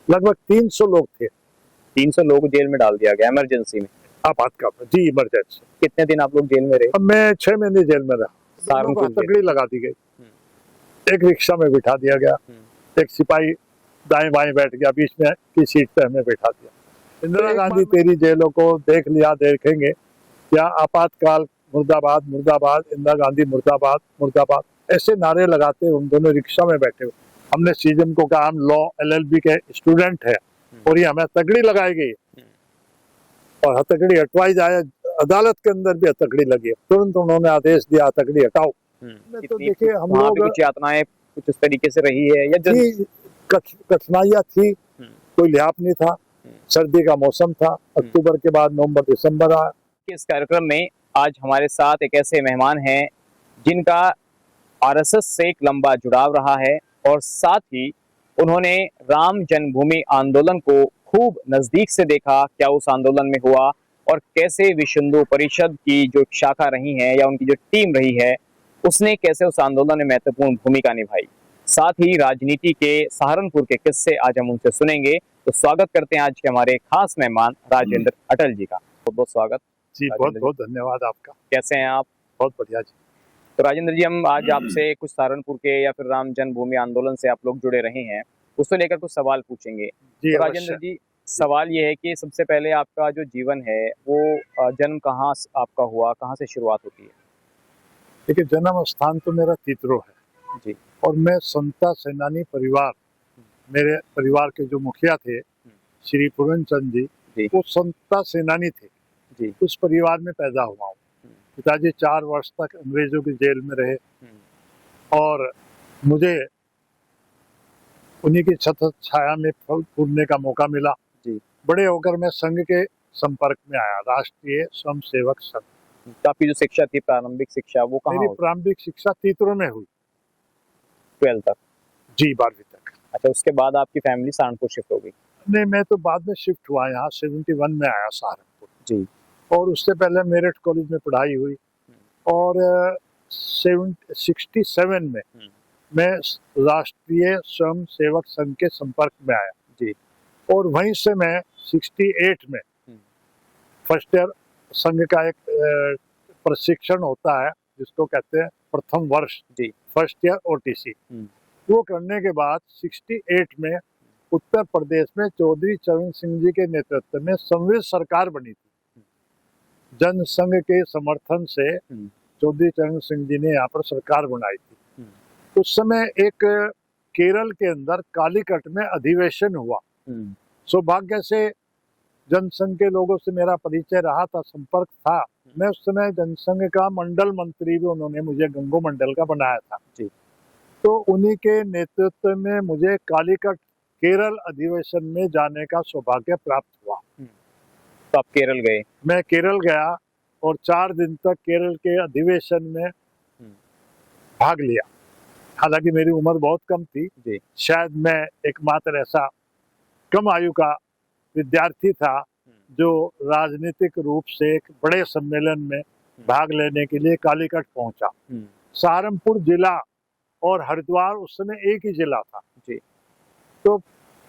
लगभग 300 लोग थे। 300 लोग को जेल में डाल दिया गया इमरजेंसी में। आपातकाल जी, इमरजेंसी। कितने दिन आप लोग जेल में रहे? अब मैं 6 महीने जेल में रहा। दोनों को सहारनपुर जेल। हथकड़ी लगा दी गई। एक रिक्शा में बिठा दिया गया, एक सिपाही दाएं बाएं बैठ गया, बीच में की सीट पे हमें बैठा दिया। इंदिरा गांधी तेरी जेलों को देख लिया, देखेंगे क्या, आपातकाल मुर्दाबाद मुर्दाबाद, इंदिरा गांधी मुर्दाबाद मुर्दाबाद, ऐसे नारे लगाते उन दोनों रिक्शा में बैठे हुए। हमने सीजन को कहा हम लॉ LLB के स्टूडेंट है और ये हमें हथकड़ी लगाई गई और हथकड़ी हटवाई जाए। अदालत के अंदर भी हथकड़ी लगी, तुरंत उन्होंने आदेश दिया हथकड़ी हटाओ। तो देखिए हम लोग कुछ यातनाएं कुछ इस तरीके से रही है या कठिनाइयां थी, कोई लिहाज नहीं था। सर्दी का मौसम था, अक्टूबर के बाद नवंबर दिसंबर आया। इस कार्यक्रम में आज हमारे साथ एक ऐसे मेहमान हैं जिनका RSS से एक लंबा जुड़ाव रहा है और साथ ही उन्होंने राम जन्मभूमि आंदोलन को खूब नजदीक से देखा, क्या उस आंदोलन में हुआ और कैसे विश्व हिंदू परिषद की जो शाखा रही है या उनकी जो टीम रही है उसने कैसे उस आंदोलन में महत्वपूर्ण भूमिका निभाई। साथ ही राजनीति के सहारनपुर के किस्से आज हम उनसे सुनेंगे। तो स्वागत करते हैं आज के हमारे खास मेहमान राजेंद्र अटल जी का। बहुत बहुत स्वागत जी, बहुत बहुत धन्यवाद आपका। कैसे हैं आप? बहुत बढ़िया जी। तो राजेंद्र जी, हम आज आपसे कुछ सहारनपुर के या फिर राम जन्मभूमि आंदोलन से आप लोग जुड़े रहे हैं, उसको लेकर कुछ सवाल पूछेंगे। तो राजेंद्र जी, सवाल ये है कि सबसे पहले आपका जो जीवन है वो जन्म कहाँ आपका हुआ, कहाँ से शुरुआत होती है? देखिए, जन्म स्थान तो मेरा तितरो है जी, और मैं संता सेनानी परिवार, मेरे परिवार के जो मुखिया थे श्री पूर्णचंद जी, वो संता सेनानी थे जी। उस परिवार में पैदा हुआ हूँ। पिताजी 4 वर्ष तक अंग्रेजों की जेल में रहे और मुझे उन्हीं की छत्र छाया में फल फूलने का मौका मिला। जी। बड़े होकर मैं संघ के संपर्क में आया, राष्ट्रीय स्वयंसेवक संघ। तो आपकी जो शिक्षा थी, प्रारंभिक शिक्षा, वो कहाँ मेरी हुई? प्रारंभिक शिक्षा तितरो में हुई 12 तक? जी, 12वीं तक। अच्छा, उसके बाद आपकी फैमिली सहारनपुर शिफ्ट हो गई? नहीं, मैं तो बाद में शिफ्ट हुआ, यहाँ 71 में आया सहारनपुर जी। और उससे पहले मेरठ कॉलेज में पढ़ाई हुई और 67 में मैं राष्ट्रीय स्वयंसेवक संघ के संपर्क में आया जी। और वहीं से मैं 68 में फर्स्ट ईयर संघ का एक प्रशिक्षण होता है जिसको कहते हैं प्रथम वर्ष जी, फर्स्ट ईयर OTC, वो करने के बाद 68 में उत्तर प्रदेश में चौधरी चरण सिंह जी के नेतृत्व में संविध सरकार बनी थी। जनसंघ के समर्थन से चौधरी चरण सिंह जी ने यहाँ पर सरकार बनाई थी। उस समय एक केरल के अंदर कालीकट में अधिवेशन हुआ। सौभाग्य से जनसंघ के लोगों से मेरा परिचय रहा था, संपर्क था। मैं उस समय जनसंघ का मंडल मंत्री भी उन्होंने मुझे गंगो मंडल का बनाया था जी। तो उन्हीं के नेतृत्व में मुझे कालीकट केरल अधिवेशन में जाने का सौभाग्य प्राप्त हुआ। तो आप केरल गए? मैं केरल गया और 4 दिन तक केरल के अधिवेशन में भाग लिया। हालांकि मेरी उम्र बहुत कम थी जी। शायद मैं एकमात्र ऐसा कम आयु का विद्यार्थी था जो राजनीतिक रूप से एक बड़े सम्मेलन में भाग लेने के लिए कालीकट पहुंचा। सहारनपुर जिला और हरिद्वार उस समय एक ही जिला था जी। तो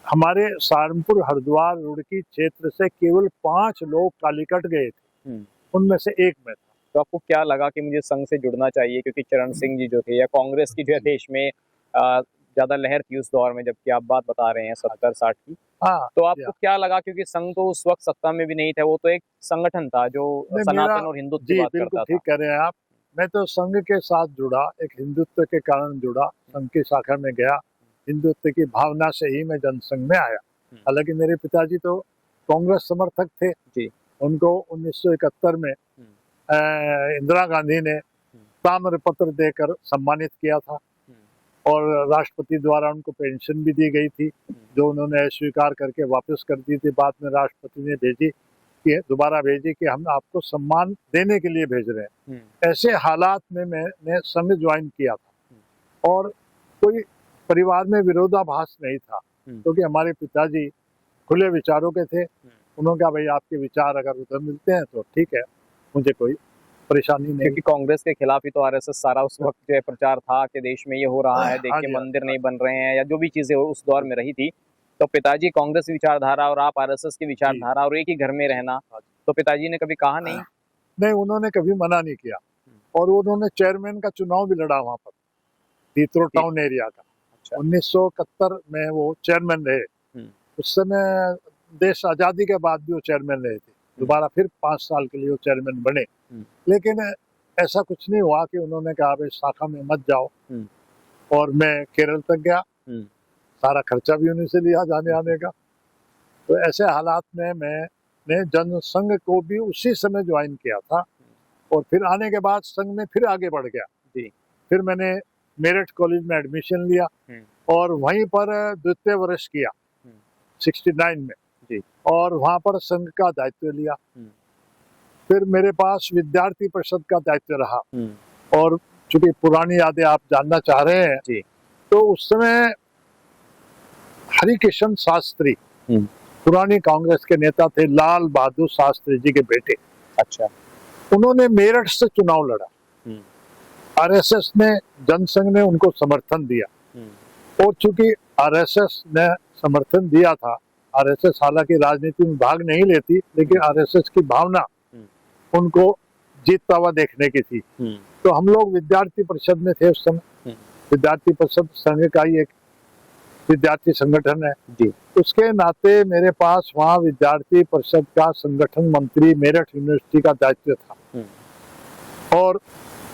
हमारे सहारनपुर हरिद्वार रुड़की क्षेत्र से केवल 5 लोग कालीकट गए थे, उनमें से एक मैं था। तो आपको क्या लगा कि मुझे संघ से जुड़ना चाहिए, क्योंकि चरण सिंह जी जो थे या कांग्रेस की जो देश में ज्यादा लहर थी उस दौर में, जबकि आप बात बता रहे हैं 70-60 की। हाँ, तो आपको क्या लगा, क्योंकि संघ तो उस वक्त सत्ता में भी नहीं था, वो तो एक संगठन था जो सनातन और हिंदुत्व की बात करता था। ठीक कह रहे हैं आप। मैं तो संघ के साथ जुड़ा, एक हिंदुत्व के कारण जुड़ा, संघ की शाखा में गया, हिंदुत्व की भावना से ही मैं जनसंघ में आया। हालांकि मेरे पिताजी तो कांग्रेस समर्थक थे जी। उनको 1971 में इंदिरा गांधी ने ताम्र पत्र देकर सम्मानित किया था और राष्ट्रपति द्वारा उनको पेंशन भी दी गई थी जो उन्होंने अस्वीकार करके वापस कर दी थी। बाद में राष्ट्रपति ने भेजी कि दोबारा भेजी कि हम आपको सम्मान देने के लिए भेज रहे हैं। ऐसे हालात में मैंने संघ ज्वाइन किया था और कोई परिवार में विरोधाभास नहीं था क्योंकि हमारे पिताजी खुले विचारों के थे। उन्होंने कहा भाई आपके विचार अगर उधर मिलते हैं तो ठीक है, मुझे कोई परेशानी नहीं। क्योंकि कांग्रेस के खिलाफ ही तो RSS सारा उस वक्त जो है प्रचार था कि देश में ये हो रहा है, देखिए मंदिर नहीं बन रहे हैं या जो भी चीजें उस दौर में रही थी। तो पिताजी कांग्रेस विचारधारा और आप आरएसएस की विचारधारा और एक ही घर में रहना, तो पिताजी ने कभी कहा नहीं? नहीं, उन्होंने कभी मना नहीं किया। और उन्होंने चेयरमैन का चुनाव भी लड़ा वहां पर, दीत्रो टाउन एरिया का। अच्छा। 1971 में वो चेयरमैन रहे। उस समय देश आजादी के बाद भी वो चेयरमैन रहे थे। दोबारा फिर 5 साल के लिए वो चेयरमैन बने। लेकिन ऐसा कुछ नहीं हुआ कि उन्होंने कहा भाई शाखा में मत जाओ। और मैं केरल तक गया, सारा खर्चा भी उन्हीं से लिया जाने आने का। तो ऐसे हालात में मैंने जनसंघ को भी उसी समय ज्वाइन किया था। और फिर आने के बाद संघ में फिर आगे बढ़ गया। फिर मैंने मेरठ कॉलेज में एडमिशन लिया और वहीं पर द्वितीय वर्ष किया 69 में। और वहां पर संघ का दायित्व लिया। फिर मेरे पास विद्यार्थी परिषद का दायित्व रहा। और चूंकि पुरानी यादें आप जानना चाह रहे हैं, तो उस समय हरिकिशन शास्त्री पुरानी कांग्रेस के नेता थे, लाल बहादुर शास्त्री जी के बेटे। अच्छा। उन्होंने मेरठ से चुनाव लड़ा। आरएसएस ने, जनसंघ ने उनको समर्थन दिया। और चूंकि आरएसएस ने समर्थन दिया था, आरएसएस हालांकि राजनीति में भाग नहीं लेती, लेकिन आरएसएस की भावना उनको जीतता हुआ देखने की थी। तो हम लोग विद्यार्थी परिषद में थे उस समय। विद्यार्थी परिषद संघ का ही एक विद्यार्थी संगठन है। उसके नाते मेरे पास वहाँ विद्यार्थी परिषद का संगठन मंत्री मेरठ यूनिवर्सिटी का दायित्व था। और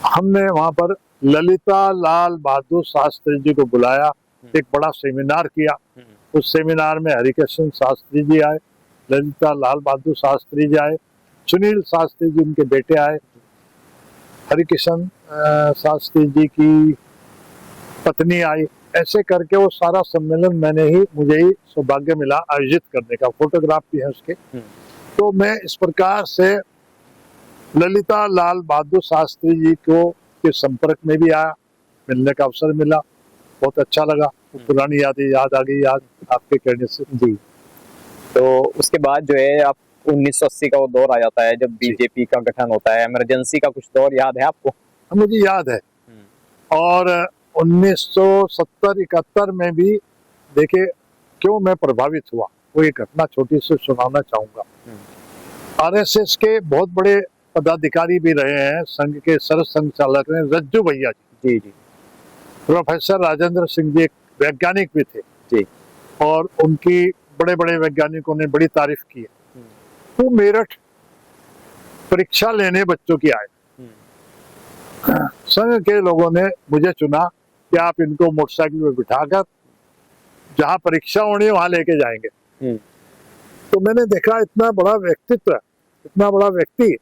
हमने वहाँ पर ललिता लाल बहादुर शास्त्री जी को बुलाया, एक बड़ा सेमिनार किया। उस सेमिनार में हरिकिशन शास्त्री जी आए, ललिता लाल बहादुर शास्त्री जी आए, सुनील शास्त्री जी उनके बेटे आए, हरिकिशन शास्त्री जी की पत्नी आई। ऐसे करके वो सारा सम्मेलन मुझे ही सौभाग्य मिला आयोजित करने का। फोटोग्राफ भी है उसके। तो मैं इस प्रकार से ललिता लाल बहादुर शास्त्री जी को के संपर्क में भी आया, मिलने का अवसर मिला, बहुत अच्छा लगा। पुरानी यादें याद आ गई आज आपके कहने से। जी। तो उसके बाद जो है आप 1980 का वो दौर आ जाता है जब बीजेपी का गठन होता है, इमरजेंसी का कुछ दौर याद है आपको? मुझे याद है। और 1970-71 में भी देखिए क्यों मैं प्रभावित हुआ, वो एक घटना छोटी सी सुनाना चाहूंगा। आरएसएस के बहुत बड़े पदाधिकारी भी रहे हैं, संघ के सरस संचालक हैं रज्जू भैया जी। प्रोफेसर राजेंद्र सिंह जी एक वैज्ञानिक भी थे। और उनकी बड़े बड़े वैज्ञानिकों ने बड़ी तारीफ की है। वो मेरठ परीक्षा लेने बच्चों की आए। संघ के लोगों ने मुझे चुना कि आप इनको मोटरसाइकिल में बिठाकर जहां परीक्षा होनी है वहां लेके जाएंगे। तो मैंने देखा इतना बड़ा व्यक्तित्व, इतना बड़ा व्यक्ति,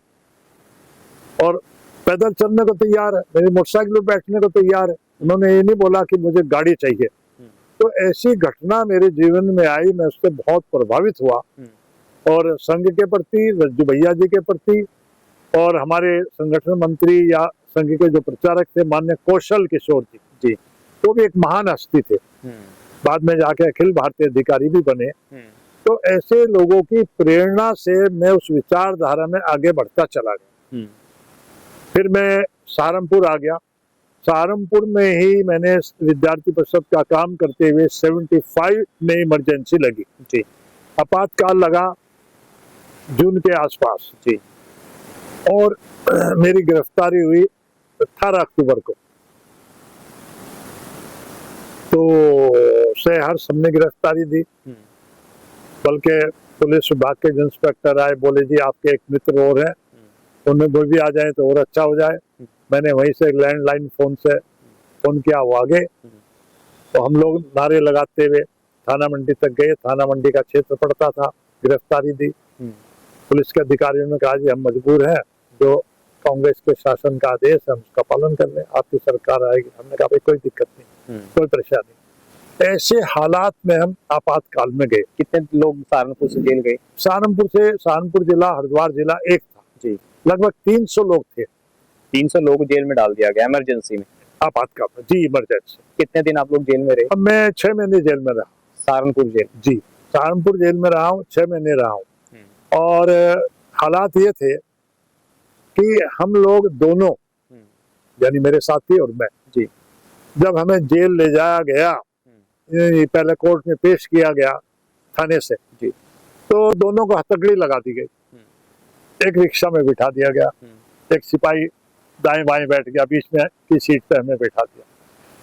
और पैदल चलने को तैयार है, मेरी मोटरसाइकिल में बैठने को तैयार है। उन्होंने ये नहीं बोला कि मुझे गाड़ी चाहिए। तो ऐसी घटना मेरे जीवन में आई, मैं उससे बहुत प्रभावित हुआ। और संघ के प्रति, रज्जू भैया जी के प्रति, और हमारे संगठन मंत्री या संघ के जो प्रचारक थे माननीय कौशल किशोर जी, वो भी एक महान हस्ती थे। बाद में जाके अखिल भारतीय अधिकारी भी बने। तो ऐसे लोगों की प्रेरणा से मैं उस विचारधारा में आगे बढ़ता चला गया। फिर मैं सहारनपुर आ गया। सहारनपुर में ही मैंने विद्यार्थी परिषद का काम करते हुए 75 में इमरजेंसी लगी। आपातकाल लगा जून के आसपास। और मेरी गिरफ्तारी हुई 18 अक्टूबर को। तो हर सबने गिरफ्तारी दी। बल्कि पुलिस विभाग के इंस्पेक्टर आए, बोले जी आपके एक मित्र और हैं, उनमें वो भी आ जाए तो और अच्छा हो जाए। मैंने वहीं से लैंडलाइन फोन से फोन किया, वो आगे। तो हम लोग नारे लगाते हुए थाना मंडी तक गए। थाना मंडी का क्षेत्र पड़ता था। गिरफ्तारी दी। पुलिस के अधिकारियों ने कहा जी हम मजबूर हैं, जो कांग्रेस के शासन का आदेश है हम उसका पालन कर रहे हैं, आपकी सरकार आएगी। हमने कहा भाई कोई दिक्कत नहीं, कोई परेशानी। ऐसे हालात में हम आपातकाल में गए। कितने लोग सहारनपुर से जेल गए? सहारनपुर जिला, हरिद्वार जिला एक था। लगभग 300 लोग थे। 300 लोग जेल में डाल दिया गया इमरजेंसी में, आपातकाल में। जी, इमरजेंसी। कितने दिन आप लोग जेल में रहे? अब मैं 6 महीने जेल में रहा। सहारनपुर जेल? जी, सहारनपुर जेल में रहा हूँ, 6 महीने रहा हूँ। और हालात ये थे कि हम लोग दोनों, यानी मेरे साथी और मैं, जब हमें जेल ले जाया गया, पहले कोर्ट में पेश किया गया, थाने से। जी। तो दोनों को हथकड़ी लगा दी गई, एक रिक्शा में बिठा दिया गया, एक सिपाही दाएं बाएं बैठ गया, बीच में की सीट पे हमें बैठा दिया।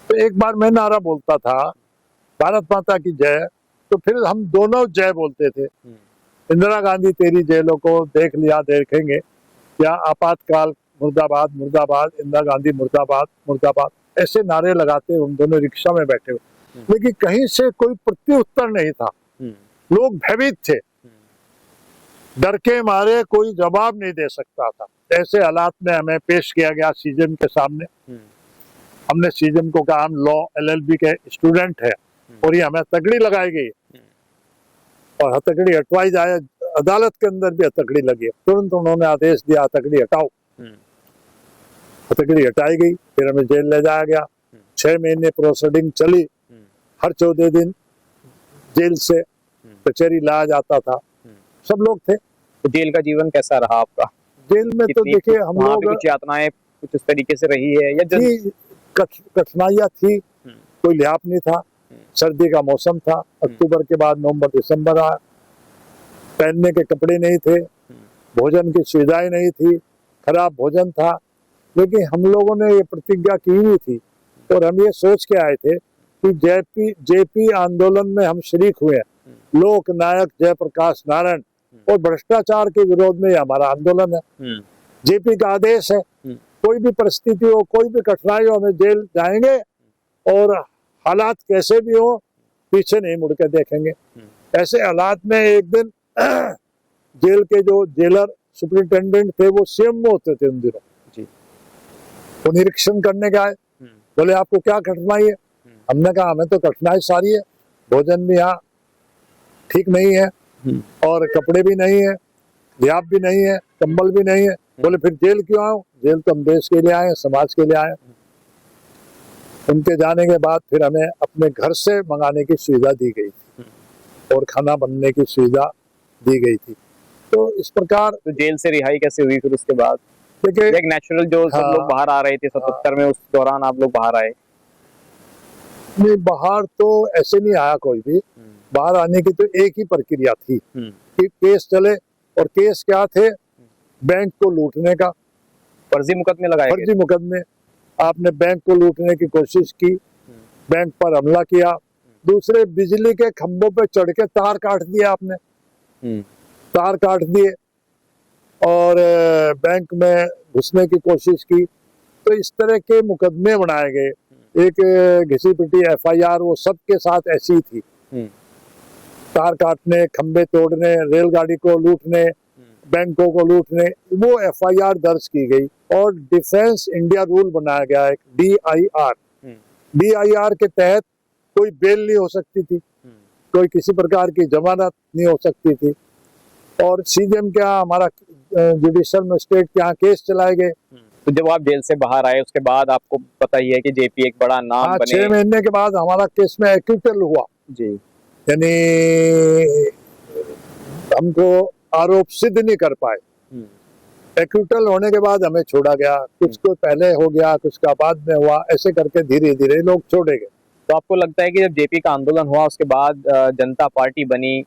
तो एक बार मैं नारा बोलता था भारत माता की जय, तो फिर हम दोनों जय बोलते थे। इंदिरा गांधी तेरी जेलों को देख लिया देखेंगे क्या, आपातकाल मुर्दाबाद मुर्दाबाद, इंदिरा गांधी मुर्दाबाद मुर्दाबाद, ऐसे नारे लगाते हम दोनों रिक्शा में बैठे हुए। लेकिन कहीं से कोई प्रत्युत्तर नहीं था, लोग भयभीत थे, डर के मारे कोई जवाब नहीं दे सकता था। ऐसे हालात में हमें पेश किया गया सीजन के सामने। हमने सीजन को कहा हम लॉ LLB के स्टूडेंट है और ये हमें हथकड़ी लगाई गई और हथकड़ी हटवाई जाए, अदालत के अंदर भी हथकड़ी लगी। तुरंत उन्होंने आदेश दिया हथकड़ी हटाओ, हथकड़ी हटाई गई, फिर हमें जेल ले जाया गया। 6 महीने प्रोसीडिंग चली, हर 14 दिन जेल से कचहरी लाया जाता था, सब लोग थे। तो जेल का जीवन कैसा रहा आपका? जेल में तो देखिए हम वहाँ लोग, पे कुछ यातनाएं कुछ इस तरीके से रही है या कठिनाइयाँ थी, कोई लिहाज नहीं था। सर्दी का मौसम था, अक्टूबर के बाद नवंबर दिसंबर आया, पहनने के कपड़े नहीं थे, भोजन की सुविधाएं नहीं थी, खराब भोजन था। लेकिन हम लोगों ने ये प्रतिज्ञा की हुई थी और हम ये सोच के आए थे कि जेपी आंदोलन में हम शरीक हुए हैं। लोक नायक जयप्रकाश नारायण और भ्रष्टाचार के विरोध में हमारा आंदोलन है। जेपी का आदेश है, कोई भी परिस्थिति हो, कोई भी कठिनाई हो, हमें जेल जाएंगे और हालात कैसे भी हो पीछे नहीं मुड़ के देखेंगे। ऐसे हालात में एक दिन जेल के जो जेलर सुपरिटेंडेंट थे वो CM में होते थे उन दिनों जी, वो निरीक्षण करने के आए, बोले आपको क्या कठिनाई है? हमने कहा हमें तो कठिनाई सारी है, भोजन भी यहाँ ठीक नहीं है और कपड़े भी नहीं है, लिहाज भी नहीं है, कंबल भी नहीं है। बोले फिर जेल क्यों आओ? जेल तो हम देश के लिए आए, समाज के लिए आए। उनके जाने के बाद फिर हमें अपने घर से मंगाने की सुविधा दी गई थी और खाना बनने की सुविधा दी गई थी। तो इस प्रकार तो जेल से रिहाई कैसे हुई फिर उसके बाद? देखिए एक नेचुरल जो सब लोग बाहर आ रहे थे 77 में, उस दौरान आप लोग बाहर आए? नहीं, बाहर तो ऐसे नहीं आया कोई भी। बाहर आने की तो एक ही प्रक्रिया थी कि केस चले, और केस क्या थे? बैंक को लूटने का। फर्जी मुकदमे लगाए गए? फर्जी मुकदमे, आपने बैंक को लूटने की कोशिश की, बैंक पर हमला किया, दूसरे बिजली के खंभों पे चढ़ के तार काट दिए आपने, तार काट दिए और बैंक में घुसने की कोशिश की। तो इस तरह के मुकदमे बनाए गए। एक घिसी पिटी FIR वो सबके साथ ऐसी थी, तार काटने, खंबे तोड़ने, रेलगाड़ी को लूटने, बैंकों को लूटने, वो FIR दर्ज की गई और डिफेंस इंडिया रूल बनाया गया एक DIR के तहत कोई बेल नहीं हो सकती थी, कोई किसी प्रकार की जमानत नहीं हो सकती थी। और CJM क्या, हमारा जुडिशियल मजिस्ट्रेट के यहाँ केस चलाए गए। तो जब आप जेल से बाहर आए उसके बाद आपको पता ही है कि JP एक बड़ा नाम बने। 6 महीने के बाद हमारा केस में एक्विटल हुआ जी, यानी हमको आरोप सिद्ध नहीं कर पाए। एक्विटल होने के बाद हमें छोड़ा गया, कुछ को पहले हो गया, कुछ का बाद में हुआ, ऐसे करके धीरे धीरे लोग छोड़े गए। तो आपको लगता है कि जब JP का आंदोलन हुआ उसके बाद जनता पार्टी बनी,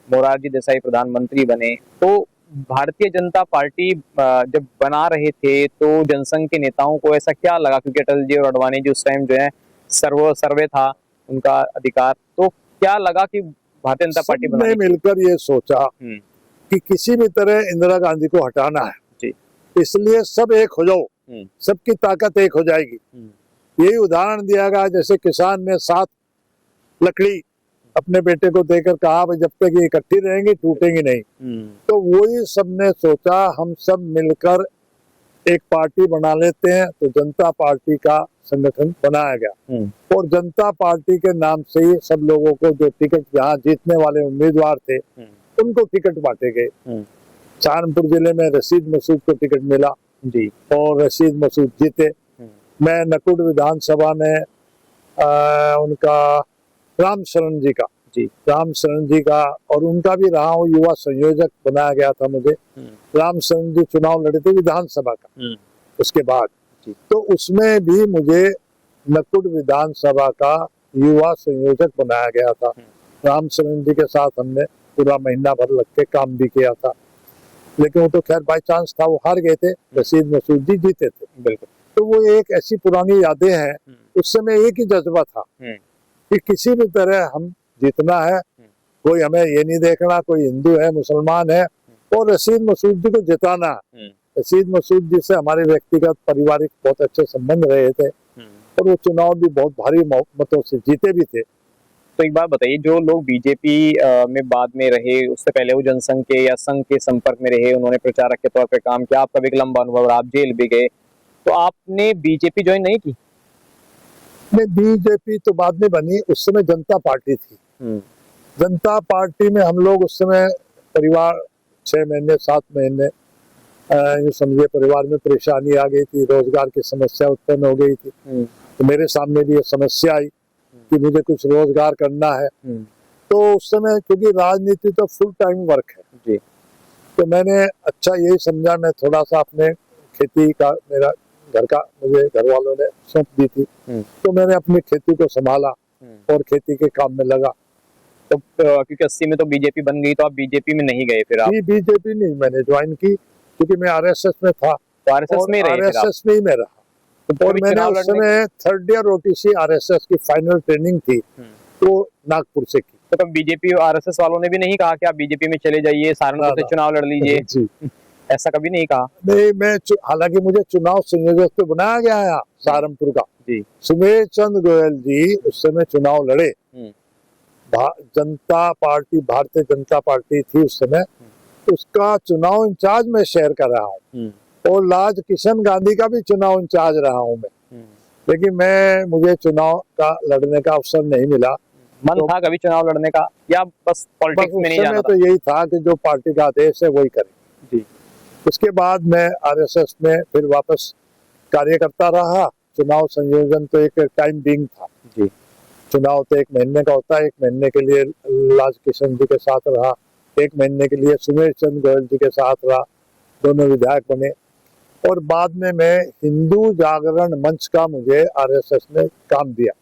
मोरारजी देसाई प्रधानमंत्री बने, तो भारतीय जनता पार्टी जब बना रहे थे तो जनसंघ के नेताओं को ऐसा क्या लगा? क्योंकि अटल जी और अडवाणी जी उस टाइम जो है सर्वे था उनका अधिकार, तो क्या लगा कि भारतीय जनता पार्टी ने मिलकर ये सोचा कि किसी भी तरह इंदिरा गांधी को हटाना है जी, इसलिए सब एक हो जाओ, सबकी ताकत एक हो जाएगी। यही उदाहरण दिया गया, जैसे किसान ने 7 लकड़ी अपने बेटे को देकर कहा भाई जब तक ये इकट्ठी रहेंगी टूटेंगी नहीं। तो वही सबने सोचा हम सब मिलकर एक पार्टी बना लेते हैं, तो जनता पार्टी का संगठन बनाया गया और जनता पार्टी के नाम से ही सब लोगों को जो टिकट जहाँ जीतने वाले उम्मीदवार थे उनको टिकट बांटे गए। सहारनपुर जिले में रशीद मसूद को टिकट मिला जी और रशीद मसूद जीते। मैं नकुड़ विधानसभा में उनका राम शरण जी का और उनका भी रहा हूँ, युवा संयोजक बनाया गया था मुझे। राम शरण जी चुनाव लड़े थे विधानसभा का उसके बाद, तो उसमें भी मुझे नकुड़ विधानसभा का युवा संयोजक बनाया गया था रामचरण जी के साथ हमने पूरा महीना भर लग के काम भी किया था, लेकिन वो तो खैर बाई चांस था, वो हार गए थे, रशीद मसूद जी जीते थे। बिल्कुल। तो वो एक ऐसी पुरानी यादें हैं, उस समय एक ही जज्बा था कि किसी भी तरह हम जीतना है, कोई हमें ये नहीं देखना कोई हिंदू है मुसलमान है, और रशीद मसूद जी को जिताना है। रशीद मसूद जी से हमारे व्यक्तिगत पारिवारिक बहुत अच्छे संबंध रहे थे, और वो चुनाव भी बहुत भारी मतों से जीते भी थे। तो एक बात बताइए, जो लोग बीजेपी में बाद में रहे, उससे पहले वो जनसंघ के या संघ के संपर्क में रहे, उन्होंने प्रचारक के तौर पे काम किया, आपका भी एक लंबा अनुभव रहा, आप जेल भी गए, तो आपने बीजेपी ज्वाइन नहीं की? नहीं, बीजेपी तो बाद में बनी, उस समय जनता पार्टी थी। जनता पार्टी में हम लोग उस समय परिवार 6 महीने 7 महीने ये समझिए परिवार में परेशानी आ गई थी, रोजगार की समस्या उत्पन्न हो गई थी। तो मेरे सामने भी ये समस्या आई कि मुझे कुछ रोजगार करना है। तो उस समय क्योंकि राजनीति तो फुल टाइम वर्क है जी, तो मैंने अच्छा यही समझा, मैं थोड़ा सा अपने खेती का, मेरा घर का मुझे घर वालों ने सौंप दी थी, तो मैंने अपनी खेती को संभाला और खेती के काम में लगा। तो क्योंकि 80 में तो बीजेपी बन गई, तो आप बीजेपी में नहीं गए फिर? आप बीजेपी नहीं मैंने ज्वाइन की, क्योंकि मैं आरएसएस में था, तो आरएसएस में रहे? आरएसएस में ही मैं रहा, तो और मैंने उस समय 3rd ईयर ओटीसी आरएसएस की फाइनल ट्रेनिंग थी, तो नागपुर से की। तो कब बीजेपी और आरएसएस वालों ने भी नहीं कहा कि आप बीजेपी में चले जाइए, सहारनपुर से चुनाव लड़ लीजिए? जी, ऐसा कभी नहीं कहा? नहीं, मैं हालांकि मुझे चुनाव संयोजक तो बनाया गया है सहारनपुर का जी। सुमेर चंद गोयल जी उस समय चुनाव लड़े, जनता पार्टी, भारतीय जनता पार्टी थी उस समय, उसका चुनाव इंचार्ज मैं शहर का रहा हूँ, और लाज किशन गांधी का भी चुनाव इंचार्ज रहा हूँ मैं, लेकिन मुझे चुनाव का लड़ने का अवसर नहीं मिला। मन था कभी चुनाव लड़ने का, या बस पॉलिटिक्स में नहीं जाना था? तो यही था कि जो पार्टी का आदेश है वही करें जी। उसके बाद मैं आरएसएस में फिर वापस कार्य करता रहा। चुनाव संयोजन तो एक टाइम बिंग था जी, चुनाव तो 1 महीने का होता है, 1 महीने के लिए लाज किशन जी के साथ रहा, 1 महीने के लिए सुमेर चंद गोयल जी के साथ रहा, दोनों विधायक बने, और बाद में मैं हिंदू जागरण मंच का मुझे आरएसएस ने काम दिया।